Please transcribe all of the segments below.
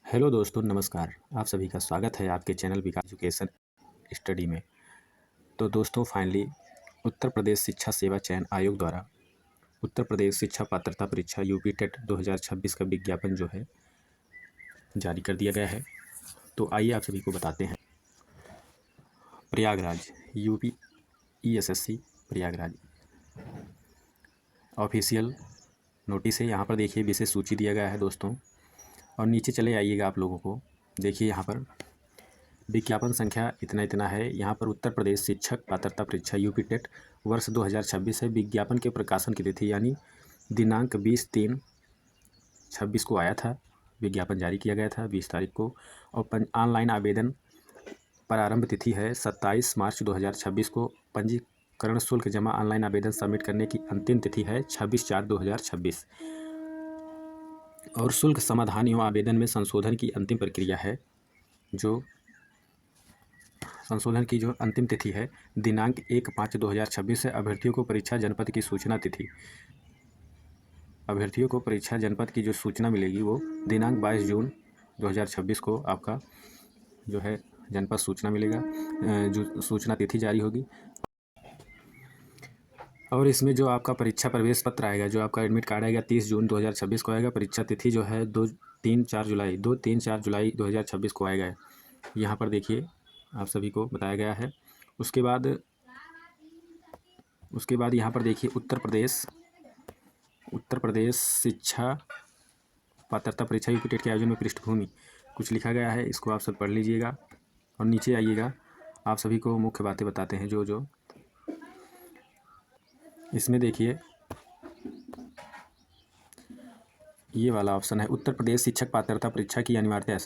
Hello दोस्तों, नमस्कार। आप सभी का स्वागत है आपके चैनल विकास एजुकेशन स्टडी में। तो दोस्तों, फाइनली उत्तर प्रदेश शिक्षा सेवा चयन आयोग द्वारा उत्तर प्रदेश शिक्षा पात्रता परीक्षा यूपी टेट 2026 का विज्ञापन जो है जारी कर दिया गया है। तो आइए आप सभी को बताते हैं। Prayagraj UP ESSC Prayagraj official notice है। यहाँ पर देखिए विशेष सूची दिया गया है दोस्तों। और नीचे चले आइएगा, आप लोगों को देखिए यहाँ पर विज्ञापन संख्या इतना इतना है। यहाँ पर उत्तर प्रदेश शिक्षक पात्रता परीक्षा यूपी टेट वर्ष 2026 है। विज्ञापन के प्रकाशन की तिथि यानी दिनांक 20/3/26 को आया था। विज्ञापन जारी किया गया था 20 तारीख को। और ऑनलाइन आवेदन प्रारंभ तिथि है 27 मार्च 2026 को। पंजीकरण शुल्क जमा ऑनलाइन आवेदन सबमिट करने की अंतिम तिथि है 26/4/2026। और शुल्क समाधान एवं आवेदन में संशोधन की अंतिम प्रक्रिया है। जो संशोधन की जो अंतिम तिथि है दिनांक 1/5/2026 है। अभ्यर्थियों को परीक्षा जनपद की सूचना तिथि अभ्यर्थियों को परीक्षा जनपद की जो सूचना मिलेगी वो दिनांक 22 जून 2026 को आपका जो है जनपद सूचना मिलेगा, जो सूचना तिथि जारी होगी। और इसमें जो आपका परीक्षा प्रवेश पत्र आएगा, जो आपका एडमिट कार्ड आएगा 30 जून 2026 को आएगा। परीक्षा तिथि जो है 2-3-4 जुलाई 2026 को आएगा। यहाँ पर देखिए आप सभी को बताया गया है। उसके बाद यहाँ पर देखिए उत्तर प्रदेश शिक्षा पात्रता परीक्षा यूपी टेट के आयोजन में पृष्ठभूमि कुछ लिखा गया है। इसको आप सब पढ़ लीजिएगा। और नीचे आइएगा, आप सभी को मुख्य बातें बताते हैं। जो इसमें देखिए ये वाला ऑप्शन है, उत्तर प्रदेश शिक्षक पात्रता परीक्षा की अनिवार्यता।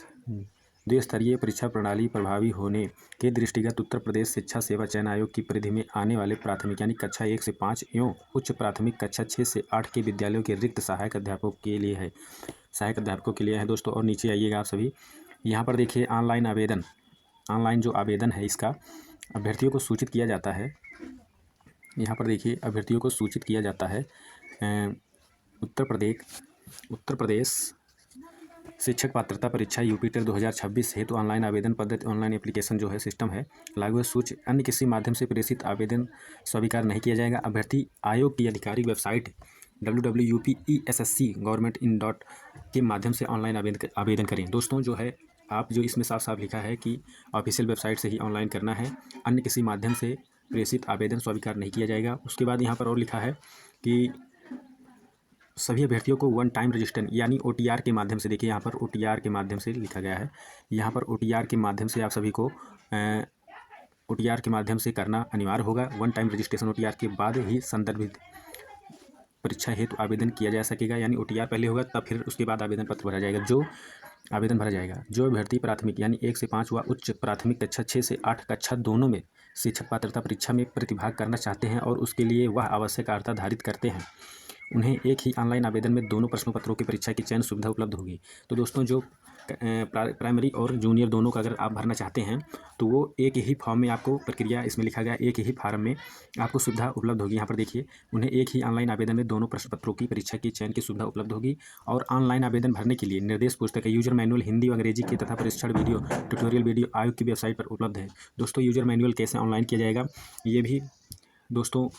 द्विस्तरीय परीक्षा प्रणाली प्रभावी होने के दृष्टिगत उत्तर प्रदेश शिक्षा सेवा चयन आयोग की परिधि में आने वाले प्राथमिक यानी कक्षा 1 से 5 एवं उच्च प्राथमिक कक्षा 6 से 8 के विद्यालयों के रिक्त सहायक अध्यापकों के लिए है दोस्तों। और नीचे आइएगा आप सभी, यहाँ पर देखिए ऑनलाइन जो आवेदन है इसका अभ्यर्थियों को सूचित किया जाता है। यहाँ पर देखिए अभ्यर्थियों को सूचित किया जाता है उत्तर प्रदेश शिक्षक पात्रता परीक्षा यूपी टेट 2026 हेतु ऑनलाइन आवेदन पद्धति ऑनलाइन एप्लीकेशन जो है सिस्टम है लागू है। सूची अन्य किसी माध्यम से प्रेषित आवेदन स्वीकार नहीं किया जाएगा। अभ्यर्थी आयोग की आधिकारिक वेबसाइट www.upessc.gov.in के माध्यम से ऑनलाइन आवेदन करें। दोस्तों जो है आप जो इसमें साफ साफ लिखा है कि ऑफिशियल वेबसाइट से ही ऑनलाइन करना है, अन्य किसी माध्यम से प्रेषित आवेदन स्वीकार नहीं किया जाएगा। उसके बाद यहाँ पर और लिखा है कि सभी अभ्यर्थियों को वन टाइम रजिस्ट्रेशन यानी OTR के माध्यम से, देखिए यहाँ पर OTR के माध्यम से लिखा गया है। यहाँ पर OTR के माध्यम से आप सभी को OTR के माध्यम से करना अनिवार्य होगा। वन टाइम रजिस्ट्रेशन OTR के बाद ही संदर्भित परीक्षा हेतु आवेदन किया जा सकेगा। यानी OTR पहले होगा तब फिर उसके बाद आवेदन पत्र भरा जाएगा। जो अभ्यर्थी प्राथमिक यानी 1 से 5 व उच्च प्राथमिक कक्षा 6 से 8 कक्षा दोनों में शिक्षक पात्रता परीक्षा में प्रतिभाग करना चाहते हैं और उसके लिए वह आवश्यक अर्हता धारित करते हैं, उन्हें एक ही ऑनलाइन आवेदन में दोनों प्रश्नों पत्रों की परीक्षा की चयन सुविधा उपलब्ध होगी। तो दोस्तों जो प्राइमरी और जूनियर दोनों का अगर आप भरना चाहते हैं तो वो एक ही फॉर्म में आपको प्रक्रिया इसमें लिखा गया, एक ही फार्म में आपको सुविधा उपलब्ध होगी। यहाँ पर देखिए उन्हें एक ही ऑनलाइन आवेदन में दोनों प्रश्न पत्रों की परीक्षा की चयन की सुविधा उपलब्ध होगी। और ऑनलाइन आवेदन भरने के लिए निर्देश पुस्तक यूजर मैनुअल हिंदी और अंग्रेजी के तथा परीक्षण वीडियो ट्यूटोरियल वीडियो आयोग की वेबसाइट पर उपलब्ध है। दोस्तों यूजर मैनुअल कैसे ऑनलाइन किया जाएगा ये भी दोस्तों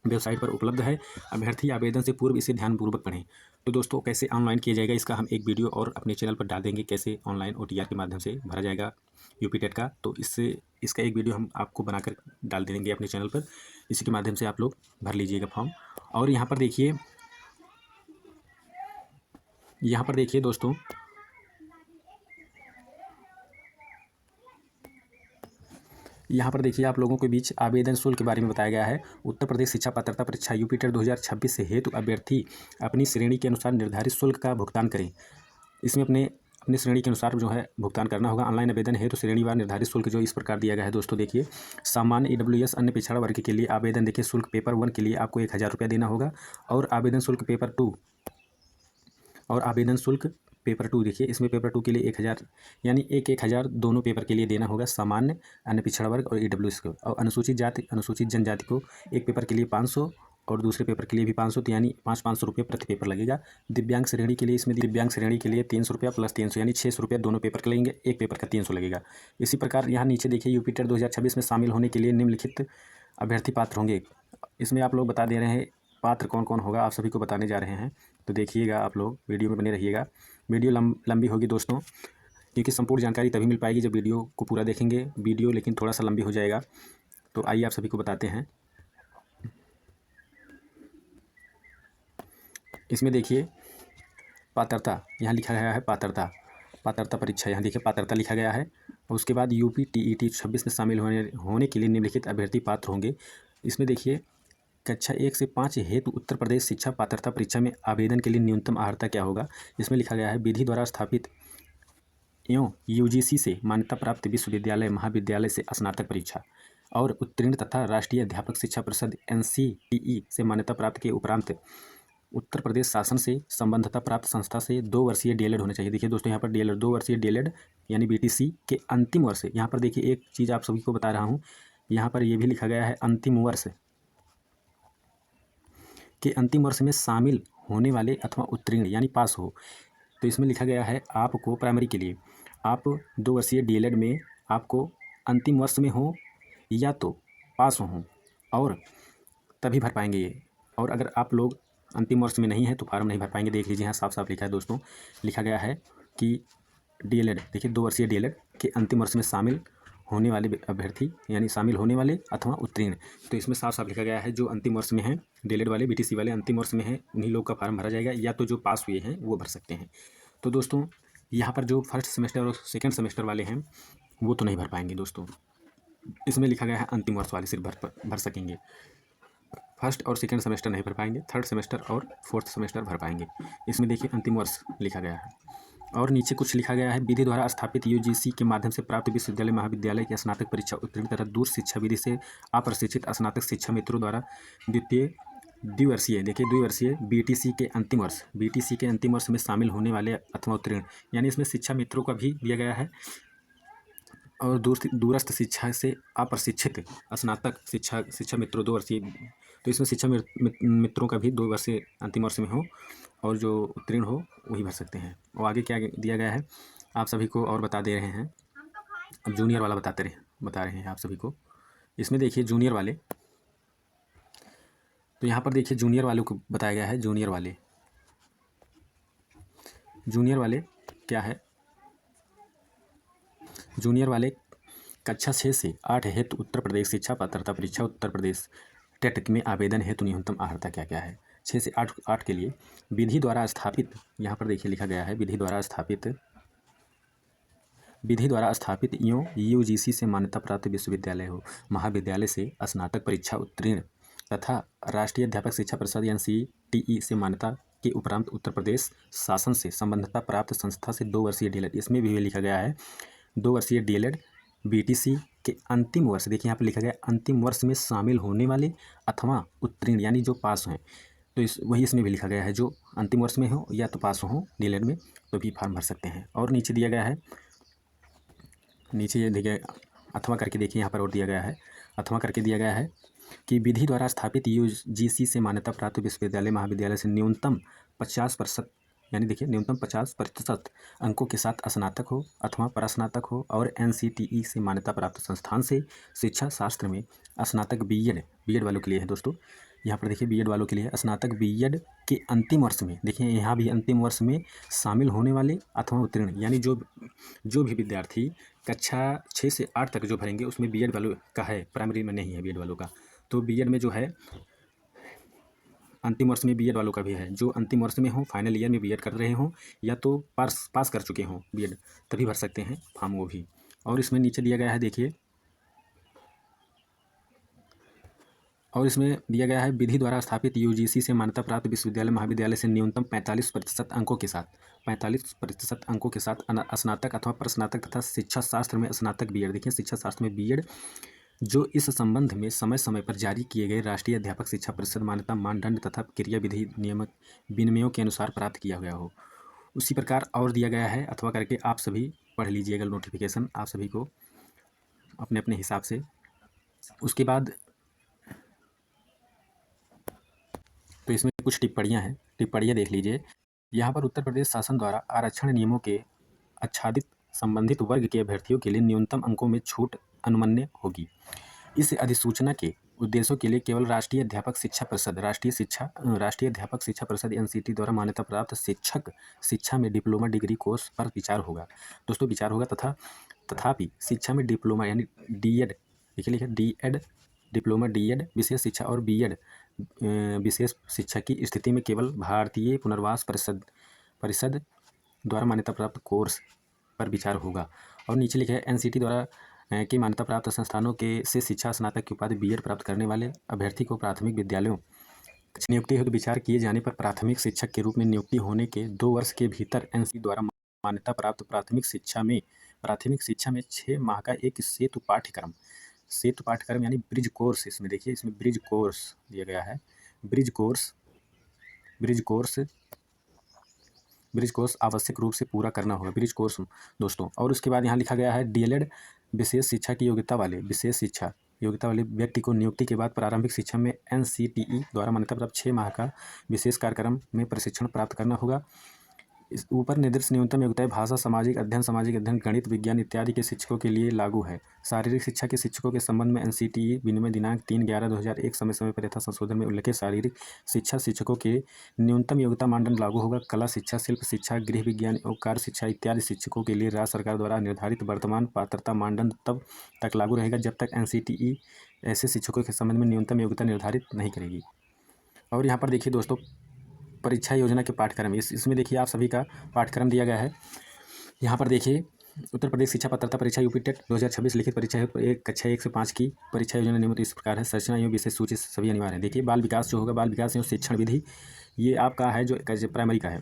वेबसाइट पर उपलब्ध है। अभ्यर्थी आवेदन से पूर्व इसे ध्यानपूर्वक पढ़ें। तो दोस्तों कैसे ऑनलाइन किया जाएगा इसका हम एक वीडियो और अपने चैनल पर डाल देंगे, कैसे ऑनलाइन OTR के माध्यम से भरा जाएगा यूपी टेट का। तो इसका एक वीडियो हम आपको बनाकर डाल देंगे अपने चैनल पर। इसी के माध्यम से आप लोग भर लीजिएगा फॉर्म। और यहाँ पर देखिए दोस्तों यहाँ पर देखिए आप लोगों के बीच आवेदन शुल्क के बारे में बताया गया है। उत्तर प्रदेश शिक्षा पात्रता परीक्षा यूपी टेट 2026 से हेतु अभ्यर्थी अपनी श्रेणी के अनुसार निर्धारित शुल्क का भुगतान करें। इसमें अपनी श्रेणी के अनुसार जो है भुगतान करना होगा। ऑनलाइन आवेदन है तो श्रेणीवार निर्धारित शुल्क जो इस प्रकार दिया गया है दोस्तों। देखिए सामान्य EWS अन्य पिछड़ा वर्ग के लिए आवेदन देखिए शुल्क पेपर 1 के लिए आपको 1000 रुपया देना होगा। और आवेदन शुल्क पेपर 2 देखिए इसमें पेपर 2 के लिए 1000 यानी 1000 दोनों पेपर के लिए देना होगा। सामान्य अन्य पिछड़ा वर्ग और EWS को। और अनुसूचित जाति अनुसूचित जनजाति को एक पेपर के लिए 500 और दूसरे पेपर के लिए भी 500, तो यानी 500 रुपये प्रति पेपर लगेगा। दिव्यांग श्रेणी के लिए इसमें दिव्यांग श्रेणी के लिए 300 रुपया प्लस 300 यानी 600 रुपया दोनों पेपर के लगेंगे, एक पेपर का 300 लगेगा। इसी प्रकार यहाँ नीचे देखिए यूपी टेट 2026 में शामिल होने के लिए निम्नलिखित अभ्यर्थी पात्र होंगे। इसमें आप लोग बता दे रहे हैं पात्र कौन कौन होगा, आप सभी को बताने जा रहे हैं, तो देखिएगा आप लोग वीडियो में बने रहिएगा। वीडियो लंबी होगी दोस्तों, क्योंकि संपूर्ण जानकारी तभी मिल पाएगी जब वीडियो को पूरा देखेंगे। वीडियो लेकिन थोड़ा सा लंबी हो जाएगा, तो आइए आप सभी को बताते हैं। इसमें देखिए पात्रता यहाँ लिखा गया है, पात्रता परीक्षा यहाँ देखिए पात्रता लिखा गया है। और उसके बाद यूपी टीईटी 26 में शामिल होने के लिए निम्नलिखित अभ्यर्थी पात्र होंगे। इसमें देखिए कक्षा 1 से 5 हेतु उत्तर प्रदेश शिक्षा पात्रता परीक्षा में आवेदन के लिए न्यूनतम अर्हता क्या होगा। इसमें लिखा गया है विधि द्वारा स्थापित एवं यूजीसी से मान्यता प्राप्त विश्वविद्यालय महाविद्यालय से स्नातक परीक्षा और उत्तीर्ण तथा राष्ट्रीय अध्यापक शिक्षा परिषद NCTE से मान्यता प्राप्त के उपरांत उत्तर प्रदेश शासन से संबद्धता प्राप्त संस्था से 2 वर्षीय DLED होना चाहिए। देखिए दोस्तों यहाँ पर DLED 2 वर्षीय DLED यानी BTC के अंतिम वर्ष। यहाँ पर देखिए एक चीज़ आप सभी को बता रहा हूँ, यहाँ पर ये भी लिखा गया है अंतिम वर्ष के अंतिम वर्ष में शामिल होने वाले अथवा उत्तीर्ण यानी पास हो। तो इसमें लिखा गया है आपको प्राइमरी के लिए आप 2 वर्षीय DLED में आपको अंतिम वर्ष में हो या तो पास हो और तभी भर पाएंगे ये। और अगर आप लोग अंतिम वर्ष में नहीं है तो फार्म नहीं भर पाएंगे। देख लीजिए यहाँ साफ साफ लिखा है दोस्तों, लिखा गया है कि DLED देखिए 2 वर्षीय DLED के अंतिम वर्ष में शामिल होने वाले अभ्यर्थी यानी शामिल होने वाले अथवा उत्तीर्ण। तो इसमें साफ साफ लिखा गया है जो अंतिम वर्ष में है DLED वाले BTC वाले अंतिम वर्ष में है उन्हीं लोग का फार्म भरा जाएगा, या तो जो पास हुए हैं वो भर सकते हैं। तो दोस्तों यहाँ पर जो फर्स्ट सेमेस्टर और सेकेंड सेमेस्टर वाले हैं वो तो नहीं भर पाएंगे दोस्तों। इसमें लिखा गया है अंतिम वर्ष वाले सिर्फ भर सकेंगे, फर्स्ट और सेकेंड सेमेस्टर नहीं भर पाएंगे, थर्ड सेमेस्टर और फोर्थ सेमेस्टर भर पाएंगे। इसमें देखिए अंतिम वर्ष लिखा गया है। और नीचे कुछ लिखा गया है विधि द्वारा स्थापित UGC के माध्यम से प्राप्त विश्वविद्यालय महाविद्यालय की स्नातक परीक्षा उत्तीर्ण तथा दूर शिक्षा विधि से अप्रशिक्षित स्नातक शिक्षा मित्रों द्वारा द्विवर्षीय देखिए द्विवर्षीय BTC के अंतिम वर्ष में शामिल होने वाले अथवा उत्तीर्ण, यानी इसमें शिक्षा मित्रों का भी दिया गया है। और दूरस्थ शिक्षा से अप्रशिक्षित स्नातक शिक्षा मित्रों 2 वर्षीय, तो इसमें शिक्षा मित्रों का भी 2 वर्षीय अंतिम वर्ष में हो और जो उत्तीर्ण हो वही भर सकते हैं। और आगे क्या दिया गया है आप सभी को और बता दे रहे हैं। अब जूनियर वाला बता रहे हैं आप सभी को। इसमें देखिए जूनियर वाले, तो यहाँ पर देखिए जूनियर वालों को बताया गया है। जूनियर वाले क्या है, जूनियर वाले कक्षा 6 से 8 हेतु उत्तर प्रदेश शिक्षा पात्रता परीक्षा उत्तर प्रदेश टेट में आवेदन हेतु न्यूनतम अर्हता क्या क्या है। 6 से 8 के लिए विधि द्वारा स्थापित, यहाँ पर देखिए लिखा गया है विधि द्वारा स्थापित एवं UGC से मान्यता प्राप्त विश्वविद्यालय हो महाविद्यालय से स्नातक परीक्षा उत्तीर्ण तथा राष्ट्रीय अध्यापक शिक्षा परिषद NCTE से मान्यता के उपरांत उत्तर प्रदेश शासन से संबद्धता प्राप्त संस्था से 2 वर्षीय DLED, इसमें भी लिखा गया है 2 वर्षीय DLED BTC के अंतिम वर्ष, देखिए यहाँ पर लिखा गया अंतिम वर्ष में शामिल होने वाले अथवा उत्तीर्ण यानी जो पास हैं। तो वही इसमें भी लिखा गया है जो अंतिम वर्ष में हो या तो पास हो DLED में तो भी फॉर्म भर सकते हैं। और नीचे दिया गया है, नीचे ये देखिए अथवा करके देखिए यहाँ पर और दिया गया है, अथवा करके दिया गया है कि विधि द्वारा स्थापित UGC से मान्यता प्राप्त विश्वविद्यालय महाविद्यालय से न्यूनतम 50% यानी देखिए न्यूनतम 50% अंकों के साथ स्नातक हो अथवा परास्नातक हो और NCTE से मान्यता प्राप्त संस्थान से शिक्षा शास्त्र में स्नातक BEd वालों के लिए है दोस्तों। यहाँ पर देखिए BEd वालों के लिए स्नातक BEd के अंतिम वर्ष में, देखिए यहाँ भी अंतिम वर्ष में शामिल होने वाले अथवा उत्तीर्ण, यानी जो भी विद्यार्थी कक्षा 6 से 8 तक जो भरेंगे उसमें BEd वालों का है, प्राइमरी में नहीं है BEd वालों का। तो BEd में जो है अंतिम वर्ष में BEd वालों का भी है, जो अंतिम वर्ष में हो फाइनल ईयर में BEd कर रहे हों या तो पास कर चुके हों BEd तभी भर सकते हैं फॉर्म वो भी। और इसमें नीचे दिया गया है देखिए, और इसमें दिया गया है विधि द्वारा स्थापित UGC से मान्यता प्राप्त विश्वविद्यालय महाविद्यालय से न्यूनतम 45% अंकों के साथ स्नातक अथवा प्रस्नातक तथा शिक्षा शास्त्र में स्नातक BEd, देखिए शिक्षा शास्त्र में BEd जो इस संबंध में समय समय पर जारी किए गए राष्ट्रीय अध्यापक शिक्षा परिषद मान्यता मानदंड तथा क्रिया विधि नियमक विनियमों के अनुसार प्राप्त किया गया हो। उसी प्रकार और दिया गया है अथवा करके, आप सभी पढ़ लीजिएगा नोटिफिकेशन आप सभी को अपने अपने हिसाब से। उसके बाद तो इसमें कुछ टिप्पणियाँ हैं, टिप्पणियाँ देख लीजिए। यहाँ पर उत्तर प्रदेश शासन द्वारा आरक्षण नियमों के आच्छादित संबंधित वर्ग के अभ्यर्थियों के लिए न्यूनतम अंकों में छूट अनुमन्य होगी। इस अधिसूचना के उद्देश्यों के लिए केवल राष्ट्रीय अध्यापक शिक्षा परिषद राष्ट्रीय अध्यापक शिक्षा परिषद एनसीटी द्वारा मान्यता प्राप्त शिक्षक शिक्षा में डिप्लोमा डिग्री कोर्स पर विचार होगा। दोस्तों विचार होगा तथापि शिक्षा में डिप्लोमा यानी डीएड, लिखिए डीएड, डिप्लोमा डीएड विशेष शिक्षा और बीएड विशेष शिक्षा की स्थिति में केवल भारतीय पुनर्वास परिषद द्वारा मान्यता प्राप्त कोर्स पर विचार होगा। और नीचे लिखा है एनसीटी द्वारा की मान्यता प्राप्त संस्थानों के से शिक्षा स्नातक की उपाधि बीएड प्राप्त करने वाले अभ्यर्थी को प्राथमिक विद्यालयों नियुक्ति हेतु विचार किए जाने पर प्राथमिक शिक्षक के रूप में नियुक्ति होने के 2 वर्ष के भीतर एनसीटी द्वारा मान्यता प्राप्त प्राथमिक शिक्षा में 6 माह का एक सेतु पाठ्यक्रम यानी ब्रिज कोर्स, इसमें देखिए इसमें ब्रिज कोर्स दिया गया है, ब्रिज कोर्स आवश्यक रूप से पूरा करना होगा, ब्रिज कोर्स दोस्तों। और उसके बाद यहाँ लिखा गया है डीएलएड विशेष शिक्षा की योग्यता वाले व्यक्ति को नियुक्ति के बाद प्रारंभिक शिक्षा में एनसीटीई द्वारा मान्यता प्राप्त 6 माह का विशेष कार्यक्रम में प्रशिक्षण प्राप्त करना होगा। इस ऊपर निर्दिष्ट न्यूनतम योग्यताएं भाषा, सामाजिक अध्ययन, गणित, विज्ञान इत्यादि के शिक्षकों के लिए लागू है। शारीरिक शिक्षा के शिक्षकों के संबंध में एनसीटीई विनिमय दिनांक 3/11/2001 समय पर यथा संशोधन में उल्लेखित शारीरिक शिक्षा शिक्षकों के न्यूनतम योग्यता मानदंड लागू होगा। कला शिक्षा, शिल्प शिक्षा, गृह विज्ञान और कार्य शिक्षा इत्यादि शिक्षकों के लिए राज्य सरकार द्वारा निर्धारित वर्तमान पात्रता मानदंड तब तक लागू रहेगा जब तक एनसीटीई ऐसे शिक्षकों के संबंध में न्यूनतम योग्यता निर्धारित नहीं करेगी। और यहाँ पर देखिए दोस्तों परीक्षा योजना के पाठ्यक्रम, इसमें देखिए आप सभी का पाठ्यक्रम दिया गया है। यहाँ पर देखिए उत्तर प्रदेश शिक्षा पात्रता परीक्षा यूपी टेट 2026 लिखित परीक्षा है कक्षा 1 से 5 की परीक्षा योजना नियमित इस प्रकार है। संरचना एवं विशेष सूची सभी अनिवार्य है। देखिए बाल विकास जो होगा, बाल विकास एवं शिक्षण विधि, ये आपका है जो प्राइमरी का है।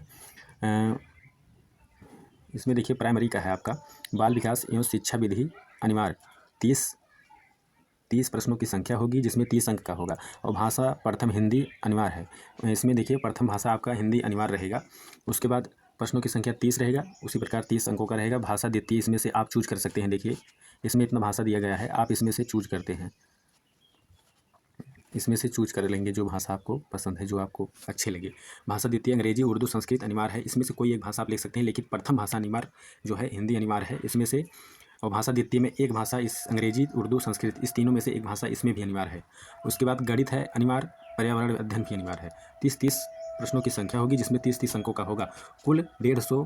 इसमें देखिए प्राइमरी का है आपका बाल विकास एवं शिक्षा विधि अनिवार्य 30 प्रश्नों की संख्या होगी जिसमें 30 अंक का होगा। और भाषा प्रथम हिंदी अनिवार्य है। इसमें देखिए प्रथम भाषा आपका हिंदी अनिवार्य रहेगा। उसके बाद प्रश्नों की संख्या 30 रहेगा, उसी प्रकार 30 अंकों का रहेगा। भाषा द्वितीय इसमें से आप चूज कर सकते हैं। देखिए इसमें इतना भाषा दिया गया है, आप इसमें से चूज करते हैं, इसमें से चूज कर लेंगे जो भाषा आपको पसंद है, जो आपको अच्छे लगे। भाषा द्वितीय अंग्रेजी, उर्दू, संस्कृत अनिवार्य है। इसमें से कोई एक भाषा आप ले सकते हैं, लेकिन प्रथम भाषा अनिवार्य जो है हिंदी अनिवार्य है इसमें से। और भाषा द्वितीय में एक भाषा इस अंग्रेजी, उर्दू, संस्कृत इस तीनों में से एक भाषा इसमें भी अनिवार्य है। उसके बाद गणित है अनिवार्य, पर्यावरण अध्ययन भी अनिवार्य है। 30 प्रश्नों की संख्या होगी जिसमें 30 अंकों का होगा। कुल 150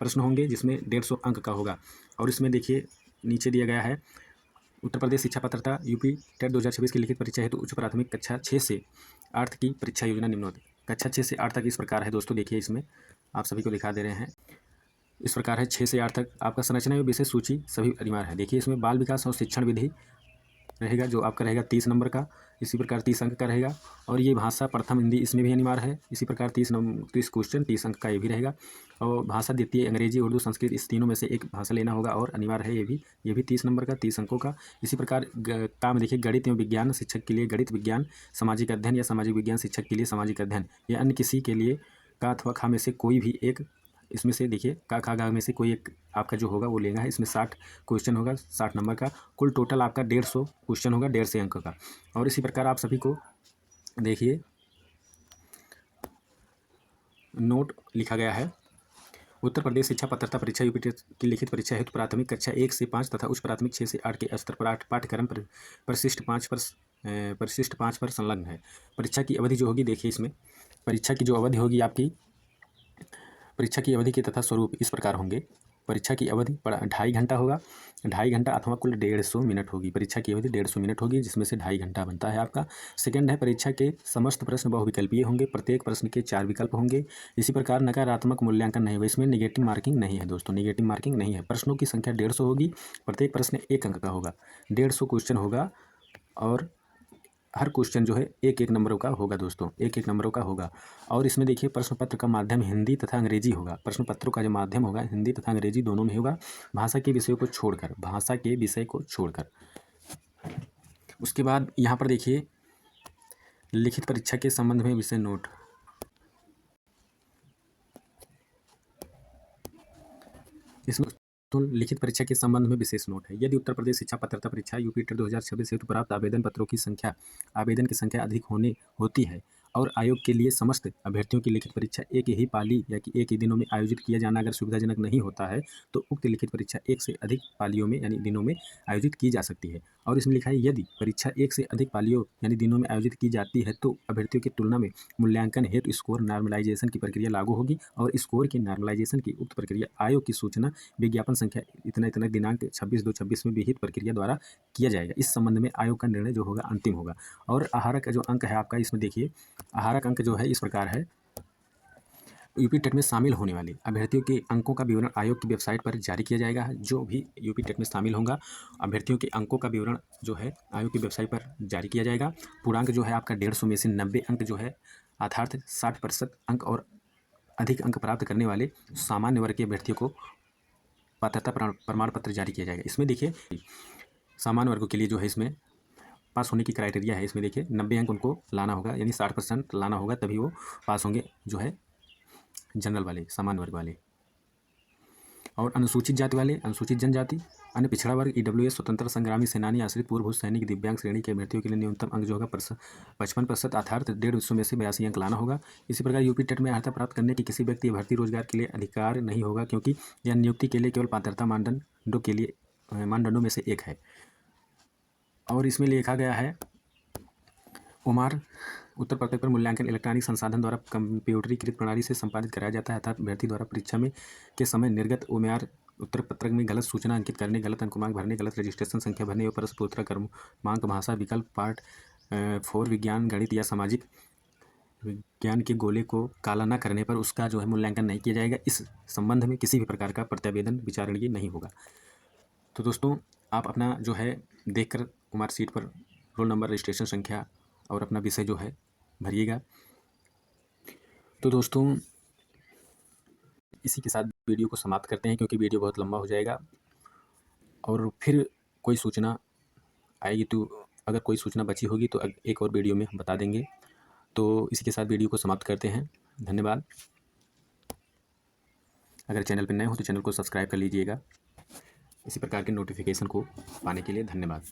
प्रश्न होंगे जिसमें 150 अंक का होगा। और इसमें देखिए नीचे दिया गया है उत्तर प्रदेश शिक्षा पात्रता यूपी टेट 2026 की लिखित परीक्षा हेतु उच्च प्राथमिक कक्षा 6 से 8 की परीक्षा योजना निम्नलिखित। कक्षा 6 से 8 तक इस प्रकार है दोस्तों। देखिए इसमें आप सभी को दिखा दे रहे हैं, इस प्रकार है 6 से 8 तक आपका संरचना एवं विशेष सूची सभी अनिवार्य है। देखिए इसमें बाल विकास और शिक्षण विधि रहेगा जो आपका रहेगा 30 नंबर का, इसी प्रकार 30 अंक का रहेगा। और ये भाषा प्रथम हिंदी इसमें भी अनिवार्य है, इसी प्रकार 30 क्वेश्चन 30 अंक का ये भी रहेगा। और भाषा द्वितीय अंग्रेजी, उर्दू, संस्कृत इस तीनों में से एक भाषा लेना होगा और अनिवार्य है ये भी 30 नंबर का, 30 अंकों का। इसी प्रकार काम देखिए गणित एवं विज्ञान शिक्षक के लिए गणित विज्ञान, सामाजिक अध्ययन या सामाजिक विज्ञान शिक्षक के लिए सामाजिक अध्ययन या अन्य किसी के लिए का अथवा खा में से कोई भी एक, इसमें से देखिए का खा गा में से कोई एक आपका जो होगा वो लेना है। इसमें 60 क्वेश्चन होगा, 60 नंबर का। कुल टोटल आपका 150 क्वेश्चन होगा, 150 अंक का। और इसी प्रकार आप सभी को देखिए नोट लिखा गया है। उत्तर प्रदेश शिक्षा पात्रता परीक्षा यूपी की लिखित परीक्षा हेतु प्राथमिक कक्षा 1 से 5 तथा उच्च प्राथमिक 6 से 8 के स्तर पर पाठ्यक्रम परिशिष्ट 5 पर संलग्न है। परीक्षा की अवधि जो होगी देखिए इसमें परीक्षा की जो अवधि होगी आपकी, परीक्षा की अवधि के तथा स्वरूप इस प्रकार होंगे। परीक्षा की अवधि 2.5 घंटा होगा, 2.5 घंटा अथवा कुल 150 मिनट होगी। परीक्षा की अवधि 150 मिनट होगी जिसमें से 2.5 घंटा बनता है आपका। सेकंड है परीक्षा के समस्त प्रश्न बहुविकल्पीय होंगे, प्रत्येक प्रश्न के 4 विकल्प होंगे। इसी प्रकार नकारात्मक मूल्यांकन नहीं होगा, इसमें नेगेटिव मार्किंग नहीं है दोस्तों, नेगेटिव मार्किंग नहीं है। प्रश्नों की संख्या 150 होगी, प्रत्येक प्रश्न 1 अंक का होगा, 150 क्वेश्चन होगा और हर क्वेश्चन जो है 1-1 नंबरों का होगा दोस्तों, 1-1 नंबरों का होगा। और इसमें देखिए प्रश्न पत्र का माध्यम हिंदी तथा अंग्रेजी होगा। प्रश्न पत्रों का जो माध्यम होगा हिंदी तथा अंग्रेजी दोनों में होगा, भाषा के विषय को छोड़कर। उसके बाद यहाँ पर देखिए लिखित परीक्षा के संबंध में विषय नोट। इसमें तो लिखित परीक्षा के संबंध में विशेष नोट है। यदि उत्तर प्रदेश शिक्षा पात्रता परीक्षा यूपी टेट 2026 हेतु प्राप्त आवेदन पत्रों की संख्या अधिक होती है और आयोग के लिए समस्त अभ्यर्थियों की लिखित परीक्षा एक ही पाली या कि एक ही दिनों में आयोजित किया जाना अगर सुविधाजनक नहीं होता है तो उक्त लिखित परीक्षा एक से अधिक पालियों में यानी दिनों में आयोजित की जा सकती है। और इसमें लिखा है यदि परीक्षा एक से अधिक पालियों यानी दिनों में आयोजित की जाती है तो अभ्यर्थियों की तुलना में मूल्यांकन हेतु स्कोर नॉर्मलाइजेशन की प्रक्रिया लागू होगी और स्कोर की नॉर्मलाइजेशन की उक्त प्रक्रिया आयोग की सूचना विज्ञापन संख्या इतना इतना दिनांक 26/2/26 में विहित प्रक्रिया द्वारा किया जाएगा। इस संबंध में आयोग का निर्णय जो होगा अंतिम होगा। और आहारक जो अंक है आपका इसमें देखिए, आहारक अंक जो है इस प्रकार है। यूपी टेट में शामिल होने वाले अभ्यर्थियों के अंकों का विवरण आयोग की वेबसाइट पर जारी किया जाएगा। जो भी यूपी टेट में शामिल होगा अभ्यर्थियों के अंकों का विवरण जो है आयोग की वेबसाइट पर जारी किया जाएगा। पूर्णांक जो है आपका 150 में से 90 अंक जो है अर्थात 60% अंक और अधिक अंक प्राप्त करने वाले सामान्य वर्ग के अभ्यर्थियों को पात्रता प्रमाण पत्र जारी किया जाएगा। इसमें देखिए सामान्य वर्गों के लिए जो है इसमें पास होने की क्राइटेरिया है। इसमें देखिए 90 अंक उनको लाना होगा यानी 60% लाना होगा तभी वो पास होंगे जो है जनरल वाले सामान्य वर्ग वाले। और अनुसूचित जाति वाले, अनुसूचित जनजाति, अन्य पिछड़ा वर्ग, ईडब्ल्यूएस, स्वतंत्र संग्रामी सेनानी, आश्रित पूर्व सैनिक, दिव्यांग श्रेणी के अभ्यर्थियों के लिए न्यूनतम अंक जो होगा 55% अर्थात 150 में से 82 अंक लाना होगा। इसी प्रकार यूपी टेट में अर्हता प्राप्त करने की किसी व्यक्ति भर्ती रोजगार के लिए अधिकार नहीं होगा क्योंकि यह नियुक्ति के लिए केवल पात्रता मानदंडों में से एक है। और इसमें लिखा गया है उमार उत्तर प्रदेश पर मूल्यांकन इलेक्ट्रॉनिक संसाधन द्वारा कंप्यूटरीकृत प्रणाली से संपादित कराया जाता है अर्थात अभ्यर्थी द्वारा परीक्षा में के समय निर्गत उम्मीदवार उत्तर पत्रक में गलत सूचना अंकित करने, गलत अंकमांक भरने, गलत रजिस्ट्रेशन संख्या भरने और प्रश्न पूर्वोत्तर क्रमांक भाषा विकल्प पार्ट 4 विज्ञान गणित या सामाजिक विज्ञान के गोले को काला न करने पर उसका जो है मूल्यांकन नहीं किया जाएगा। इस संबंध में किसी भी प्रकार का प्रत्यावेदन विचारणीय नहीं होगा। तो दोस्तों आप अपना जो है देखकर मार्कशीट पर रोल नंबर, रजिस्ट्रेशन संख्या और अपना विषय जो है भरिएगा। तो दोस्तों इसी के साथ वीडियो को समाप्त करते हैं क्योंकि वीडियो बहुत लंबा हो जाएगा और फिर कोई सूचना आएगी तो अगर कोई सूचना बची होगी तो एक और वीडियो में हम बता देंगे। तो इसी के साथ वीडियो को समाप्त करते हैं। धन्यवाद। अगर चैनल पर नए हो तो चैनल को सब्सक्राइब कर लीजिएगा इसी प्रकार के नोटिफिकेशन को पाने के लिए। धन्यवाद।